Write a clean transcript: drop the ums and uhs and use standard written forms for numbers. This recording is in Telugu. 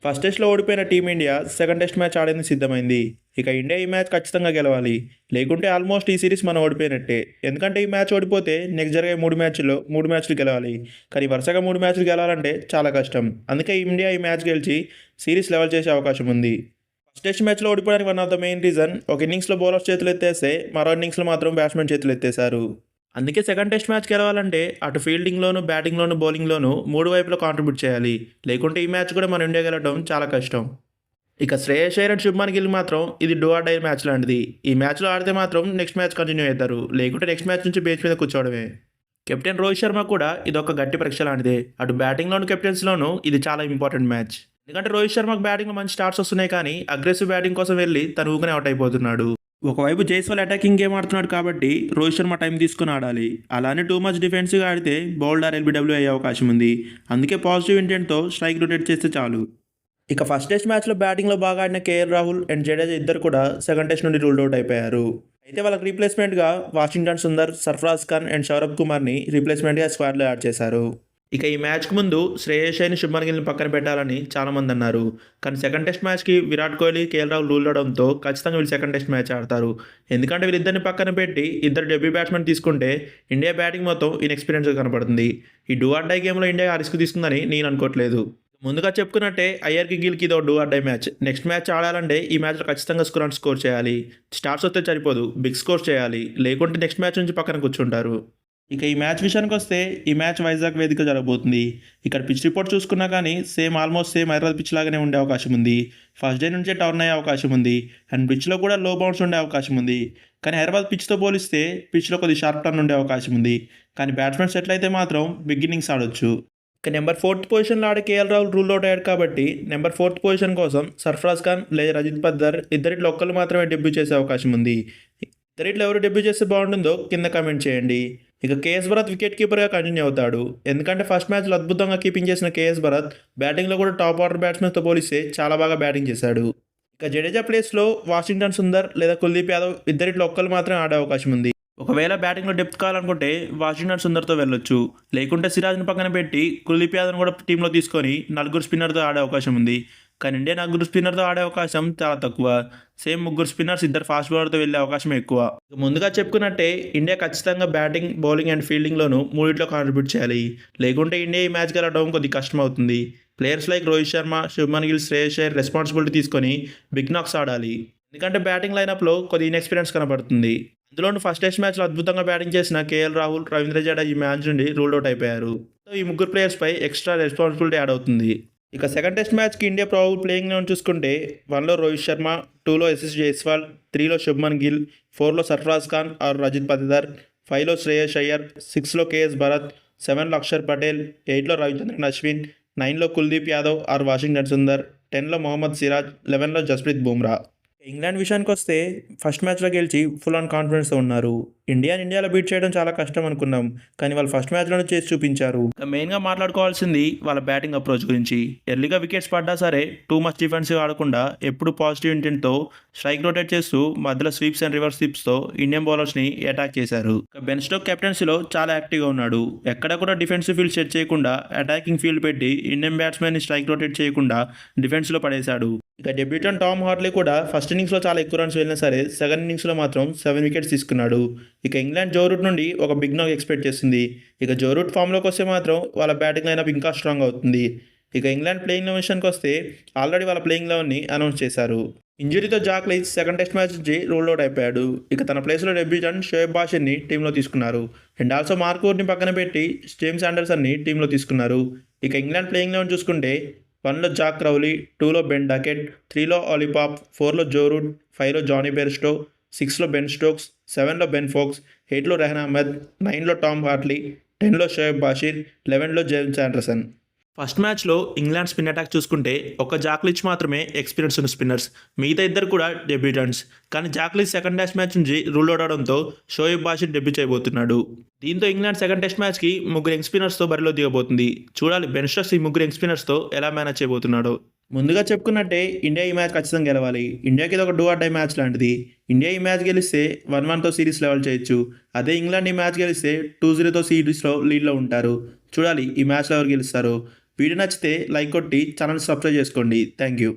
ఫస్ట్ టెస్ట్‌లో ఓడిపోయిన టీమిండియా సెకండ్ టెస్ట్ మ్యాచ్ ఆడేందుకు సిద్ధమైంది. ఇక ఇండియా ఈ మ్యాచ్ ఖచ్చితంగా గెలవాలి. లేకుంటే ఆల్మోస్ట్ ఈ సిరీస్ మనం ఓడిపోయినట్టే. ఎందుకంటే ఈ మ్యాచ్ ఓడిపోతే నెక్స్ట్ జరిగే 3 మ్యాచ్‌లు గెలవాలి. కానీ వరుసగా 3 మ్యాచ్‌లు గెలవాలంటే చాలా కష్టం. అందుకే ఇండియా ఈ మ్యాచ్ గెలిచి సిరీస్ లెవెల్ చేసే అవకాశం ఉంది. ఫస్ట్ టెస్ట్ మ్యాచ్‌లో ఓడిపోవడానికి one of the main reason ఒక ఇన్నింగ్స్‌లో బౌలర్స్ చేతులు ఎత్తేస్తే మరో ఇన్నింగ్స్‌లో మాత్రం బ్యాట్స్‌మెన్ చేతులు ఎత్తేశారు. అందుకే సెకండ్ టెస్ట్ మ్యాచ్ గెలవాలంటే అటు ఫీల్డింగ్లోను, బ్యాటింగ్లోను, బౌలింగ్లోను 3 వైపులా కాంట్రిబ్యూట్ చేయాలి. లేకుంటే ఈ మ్యాచ్ కూడా మన ఇండియా గెలవడం చాలా కష్టం. ఇక శ్రేయస్ అయ్యర్ అండ్ శుభ్మన్ గిల్ మాత్రం ఇది డూ ఆర్ డై మ్యాచ్ లాంటిది. ఈ మ్యాచ్లో ఆడితే మాత్రం నెక్స్ట్ మ్యాచ్ కంటిన్యూ అవుతారు. లేకుంటే నెక్స్ట్ మ్యాచ్ నుంచి బెంచ్ మీద కూర్చోవడమే. కెప్టెన్ రోహిత్ శర్మ కూడా ఇది ఒక గట్టి పరీక్ష లాంటిదే. అటు బ్యాటింగ్లోను, కెప్టెన్స్లోనూ ఇది చాలా ఇంపార్టెంట్ మ్యాచ్. ఎందుకంటే రోహిత్ శర్మకు బ్యాటింగ్లో మంచి స్టార్ట్స్ వస్తున్నాయి, కానీ అగ్రెసివ్ బ్యాటింగ్ కోసం వెళ్ళి తను ఊకనే అవుట్ అయిపోతున్నాడు. ఒకవైపు జైస్వాల్ అటాకింగ్ గేమ్ ఆడుతున్నాడు కాబట్టి రోహిత్ శర్మ టైం తీసుకుని ఆడాలి. అలానే టూ మచ్ డిఫెన్సివ్గా ఆడితే బౌల్డ్ ఆర్ ఎల్బిడబ్ల్యూ అయ్యే అవకాశం ఉంది. అందుకే పాజిటివ్ ఇంటెంట్తో స్ట్రైక్ రొటేట్ చేస్తే చాలు. ఇక ఫస్ట్ టెస్ట్ మ్యాచ్లో బ్యాటింగ్లో బాగా ఆడిన కేఎల్ రాహుల్ అండ్ జడేజా ఇద్దరు కూడా సెకండ్ టెస్ట్ నుండి రూల్డ్ అవుట్ అయిపోయారు. అయితే వాళ్ళకి రీప్లేస్మెంట్గా వాషింగ్టన్ సుందర్, సర్ఫరాజ్ ఖాన్ అండ్ సౌరభ్ కుమార్ని రీప్లేస్మెంట్గా స్క్వాడ్లో యాడ్ చేశారు. ఇక ఈ మ్యాచ్కి ముందు శ్రేయస్ అయ్యర్ని, శుభ్మన్ గిల్ని పక్కన పెట్టాలని చాలామంది అన్నారు. కానీ సెకండ్ టెస్ట్ మ్యాచ్కి విరాట్ కోహ్లీ, కేఎల్ రాహుల్ రూల్ అవడంతో ఖచ్చితంగా వీళ్ళు సెకండ్ టెస్ట్ మ్యాచ్ ఆడతారు. ఎందుకంటే వీళ్ళిద్దరిని పక్కన పెట్టి ఇద్దరు డెబ్యూ బ్యాట్స్మెన్ తీసుకుంటే ఇండియా బ్యాటింగ్ మొత్తం ఇన్ఎక్స్పీరియన్స్గా కనపడుతుంది. ఈ డూ ఆర్ డై గేమ్లో ఇండియా ఆ రిస్క్ తీసుకుందని నేను అనుకోవట్లేదు. ముందుగా చెప్పుకున్నట్టే అయ్యర్కి గిల్కి ఇది do or die match. Next match ఆడాలంటే ఈ మ్యాచ్లో ఖచ్చితంగా స్కోర్ చేయాలి. స్టార్ట్స్ వస్తే సరిపోదు, బిగ్ స్కోర్ చేయాలి. లేకుంటే నెక్స్ట్ మ్యాచ్ నుంచి పక్కన కూర్చుంటారు. ఇక ఈ మ్యాచ్ విషయానికి వస్తే ఈ మ్యాచ్ వైజాగ్ వేదిక జరగబోతుంది. ఇక్కడ పిచ్ రిపోర్ట్ చూసుకున్నా కానీ ఆల్మోస్ట్ సేమ్ హైదరాబాద్ పిచ్ లాగానే ఉండే అవకాశం ఉంది. ఫస్ట్ డే నుంచే టర్న్ అయ్యే అవకాశం ఉంది. అండ్ పిచ్లో కూడా లో బౌన్స్ ఉండే అవకాశం ఉంది. కానీ హైదరాబాద్ పిచ్తో పోలిస్తే పిచ్లో కొద్ది షార్ప్ టర్న్ ఉండే అవకాశం ఉంది. కానీ బ్యాట్స్మెన్ సెటిల్ అయితే మాత్రం బిగ్ ఇన్నింగ్స్ ఆడొచ్చు. ఇక నెంబర్ 4th పొజిషన్లో ఆడే కేఎల్ రాహుల్ రూల్ అవుట్ అయ్యాడు కాబట్టి నెంబర్ 4th పొజిషన్ కోసం సర్ఫరాజ్ ఖాన్ లేదా రజిత్ పద్దర్ ఇద్దరిట్లో ఒక్కరు మాత్రమే డెబ్యూ చేసే అవకాశం ఉంది. ఇద్దరిట్లో ఎవరు డెబ్యూ చేస్తే బాగుంటుందో కింద కామెంట్ చేయండి. ఇక కేఎస్ భరత్ వికెట్ కీపర్గా కంటిన్యూ అవుతాడు. ఎందుకంటే ఫస్ట్ మ్యాచ్లో అద్భుతంగా కీపింగ్ చేసిన కేఎస్ భరత్ బ్యాటింగ్లో కూడా టాప్ ఆర్డర్ బ్యాట్స్మెన్తో పోలిస్తే చాలా బాగా బ్యాటింగ్ చేశాడు. ఇక జడేజా ప్లేస్లో వాషింగ్టన్ సుందర్ లేదా కుల్దీప్ యాదవ్ ఇద్దరిట్లో ఒక్కరు మాత్రమే ఆడే అవకాశం ఉంది. ఒకవేళ బ్యాటింగ్లో డెప్త్ కావాలనుకుంటే వాషింగ్టన్ సుందర్తో వెళ్ళొచ్చు. లేకుంటే సిరాజ్ని పక్కన పెట్టి కుల్దీప్ యాదవ్ని కూడా టీంలో తీసుకొని నలుగురు స్పిన్నర్తో ఆడే అవకాశం ఉంది. కానీ ఇండియా నలుగురు స్పిన్నర్తో ఆడే అవకాశం చాలా తక్కువ. ముగ్గురు స్పిన్నర్స్ ఇద్దరు ఫాస్ట్ బౌలర్తో వెళ్ళే అవకాశం ఎక్కువ. ముందుగా చెప్పుకున్నట్టే ఇండియా ఖచ్చితంగా బ్యాటింగ్, బౌలింగ్ అండ్ ఫీల్డింగ్లోనూ మూడిట్లో కాంట్రిబ్యూట్ చేయాలి. లేకుంటే ఇండియా ఈ మ్యాచ్ గెలవడం కొద్దిగా కష్టం అవుతుంది. Players like Rohit Sharma, Shubman Gill, Shreyas Iyer responsibility తీసుకొని బిగ్ నాక్స్ ఆడాలి. ఎందుకంటే బ్యాటింగ్ లైనప్లో కొద్ది ఇన్ఎక్స్పీరియన్స్ కనబడుతుంది. అందులోనూ ఫస్ట్ టెస్ట్ మ్యాచ్లో అద్భుతంగా బ్యాటింగ్ చేసిన కేఎల్ రాహుల్, రవీంద్ర జడేజా ఈ మ్యాచ్ నుండి రూల్డ్ అవుట్ అయిపోయారు. సో ఈ ముగ్గురు ప్లేయర్స్పై ఎక్స్ట్రా రెస్పాన్సిబిలిటీ యాడ్ అవుతుంది. ఇక సెకండ్ టెస్ట్ మ్యాచ్కి ఇండియా ప్రాబబుల్ ప్లేయింగ్ లెవెన్ చూసుకుంటే 1లో రోహిత్ శర్మ, 2లో యశస్వి జైస్వాల్, 3లో శుభ్మన్ గిల్, 4లో సర్ఫరాజ్ ఖాన్ ఆర్ రజిత్ పద్దర్, 5లో శ్రేయస్ అయ్యర్, 6లో కేఎస్ భరత్, 7లో అక్షర్ పటేల్, 8లో రవిచంద్రన్ అశ్విన్, 9లో కుల్దీప్ యాదవ్ ఆర్ వాషింగ్టన్ సుందర్, 10లో మొహమ్మద్ సిరాజ్, 11లో జస్ప్రీత్ బుమ్రా. ఇంగ్లాండ్ విషయానికి వస్తే ఫస్ట్ మ్యాచ్లో గెలిచి ఫుల్ ఆన్ కాన్ఫిడెన్స్తో ఉన్నారు. ఇండియాలో బీట్ చేయడం చాలా కష్టం అనుకున్నాం, కానీ వాళ్ళు ఫస్ట్ మ్యాచ్లోనే చేసి చూపించారు. మెయిన్గా మాట్లాడుకోవాల్సింది వాళ్ళ బ్యాటింగ్ అప్రోచ్ గురించి. ఎర్లీగా వికెట్స్ పడ్డా సరే టూ మచ్ డిఫెన్సివ్ ఆడకుండా ఎప్పుడు పాజిటివ్ ఇంటెంట్తో స్ట్రైక్ రొటేట్ చేస్తూ మధ్యలో స్వీప్స్ అండ్ రివర్స్ స్వీప్స్తో ఇండియన్ బౌలర్స్ని అటాక్ చేశారు. బెన్ స్టోక్స్ కెప్టెన్సీలో చాలా యాక్టివ్గా ఉన్నాడు. ఎక్కడ కూడా డిఫెన్సివ్ ఫీల్డ్ సెట్ చేయకుండా అటాకింగ్ ఫీల్డ్ పెట్టి ఇండియన్ బ్యాట్స్మెన్ని స్ట్రైక్ రొటేట్ చేయకుండా డిఫెన్స్లో పడేశాడు. ఇక డెబ్యూటెంట్ టామ్ హార్లీ కూడా ఫస్ట్ ఇన్నింగ్స్లో చాలా ఎక్కువ రన్స్ వెళ్ళినా సరే సెకండ్ ఇన్నింగ్స్లో మాత్రం 7 వికెట్స్ తీసుకున్నాడు. ఇక ఇంగ్లాండ్ జో రూట్ నుండి ఒక బిగ్ నాక్ ఎక్స్పెక్ట్ చేస్తుంది. ఇక జో రూట్ ఫామ్లోకి వస్తే మాత్రం వాళ్ళ బ్యాటింగ్ లైనప్ ఇంకా స్ట్రాంగ్ అవుతుంది. ఇక ఇంగ్లాండ్ ప్లేయింగ్ లెవెన్ విషయానికి వస్తే ఆల్రెడీ వాళ్ళ ప్లేయింగ్ లెవెన్ని అనౌన్స్ చేశారు. ఇంజురీతో Jack Leach second test match నుంచి రూల్ అవుట్ అయిపోయాడు. ఇక తన ప్లేస్లో డెబ్యూటెంట్ షోయబ్ బాషర్ని టీంలో తీసుకున్నారు. అండ్ ఆల్సో మార్క్ వుడ్ని పక్కన పెట్టి జేమ్స్ ఆండర్సన్ని టీంలో తీసుకున్నారు. ఇక ఇంగ్లాండ్ ప్లేయింగ్ లెవెన్ చూసుకుంటే 1లో జాక్ క్రౌలీ, 2లో బెన్ డకెట్, 3లో ఆలిపాప్, 4లో జో రూట్, 5లో జానీ బెయిర్స్టో, 6లో బెన్ స్టోక్స్, 7లో బెన్ ఫోక్స్, 8లో రెహన్ అహ్మద్, 9లో టామ్ హార్లీ, 10లో షోయబ్ బాషిర్, 11లో జేమ్స్ ఆండర్సన్. ఫస్ట్ మ్యాచ్లో ఇంగ్లాండ్ స్పిన్ అటాక్ చూసుకుంటే ఒక జాక్లిచ్ మాత్రమే ఎక్స్పీరియన్స్ ఉన్న స్పిన్నర్స్, మిగతా ఇద్దరు కూడా డెబ్యూటెంట్స్. కానీ జాక్లిచ్ సెకండ్ టెస్ట్ మ్యాచ్ నుంచి రూల్ అవుట్ అవడంతో షోయబ్ బాషిర్ డెబ్యూ చేయబోతున్నాడు. దీంతో ఇంగ్లాండ్ సెకండ్ టెస్ట్ మ్యాచ్కి ముగ్గురు యంగ్ స్పిన్నర్స్తో బరిలో దిగబోతుంది. చూడాలి బెన్ స్టోక్స్ ఈ ముగ్గురు యంగ్ స్పిన్నర్స్తో ఎలా మేనేజ్ చేయబోతున్నాడో. ముందుగా చెప్పుకున్నట్టే ఇండియా ఈ మ్యాచ్ ఖచ్చితంగా గెలవాలి. ఇండియాకి ఇది ఒక డూ ఆర్ డై మ్యాచ్ లాంటిది. ఇండియా ఈ మ్యాచ్ గెలిస్తే 1-1తో సిరీస్ లెవెల్ చేయొచ్చు. అదే ఇంగ్లాండ్ ఈ మ్యాచ్ గెలిస్తే 2-0తో సిరీస్లో లీడ్లో ఉంటారు. చూడాలి ఈ మ్యాచ్లో ఎవరు గెలుస్తారు. వీడియో నచ్చితే లైక్ కొట్టి ఛానల్ సబ్స్క్రైబ్ చేసుకోండి. Thank you.